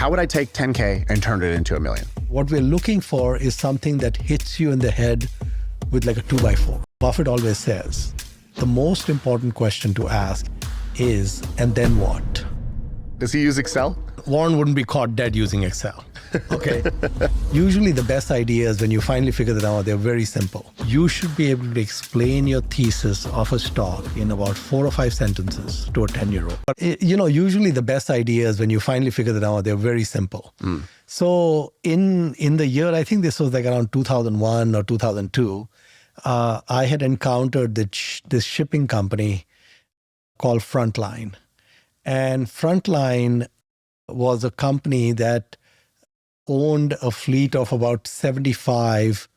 How would I take 10K and turn it into $1 million? What we're looking for is something that hits you in the head with like a 2x4. Buffett always says, the most important question to ask is, and then what? Does he use Excel? Warren wouldn't be caught dead using Excel. Okay. Usually the best ideas, when you finally figure them out, they're very simple. You should be able to explain your thesis of a stock in about 4 or 5 sentences to a 10-year-old. But usually the best ideas, when you finally figure them out, they're very simple. So in the year, I think this was like around 2001 or 2002, I had encountered this shipping company called Frontline. And Frontline was a company that owned a fleet of about 75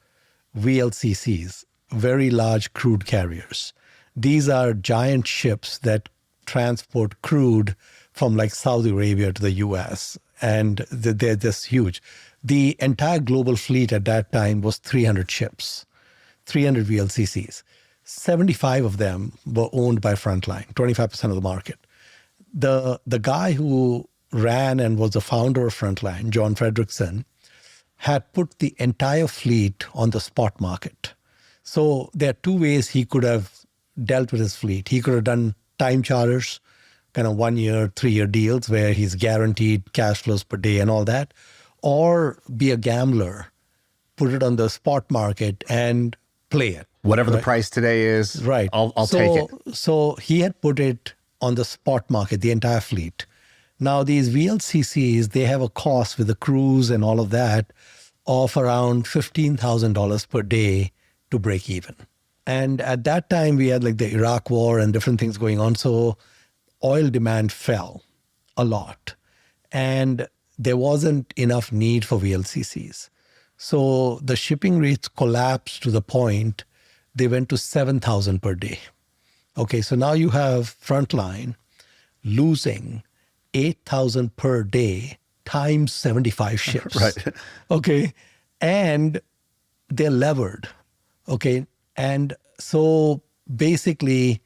VLCCs, very large crude carriers. These are giant ships that transport crude from like Saudi Arabia to the US, and they're just huge. The entire global fleet at that time was 300 ships, 300 VLCCs. 75 of them were owned by Frontline, 25% of the market. The guy who ran and was the founder of Frontline, John Fredrickson, had put the entire fleet on the spot market. So there are 2 ways he could have dealt with his fleet. He could have done time charters, kind of 1-year, 3-year deals where he's guaranteed cash flows per day and all that, or be a gambler, put it on the spot market and play it. Whatever the price today is, right. I'll take it. So he had put it on the spot market, the entire fleet. Now, these VLCCs, they have a cost with the crews and all of that of around $15,000 per day to break even. And at that time, we had like the Iraq war and different things going on. So oil demand fell a lot. And there wasn't enough need for VLCCs. So the shipping rates collapsed to the point they went to $7,000 per day. Okay, so now you have Frontline losing $8,000 per day times 75 ships. Right. Okay. And they're levered. Okay. And so basically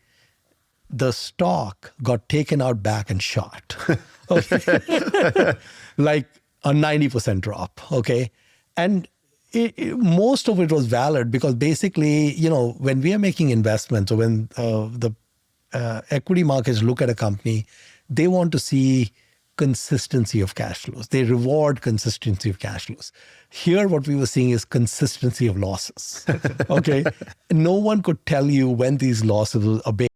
the stock got taken out back and shot. Okay. Like a 90% drop. Okay. And most of it was valid because basically, when we are making investments or when the equity markets look at a company, they want to see consistency of cash flows. They reward consistency of cash flows. Here, what we were seeing is consistency of losses. Okay. No one could tell you when these losses will abate.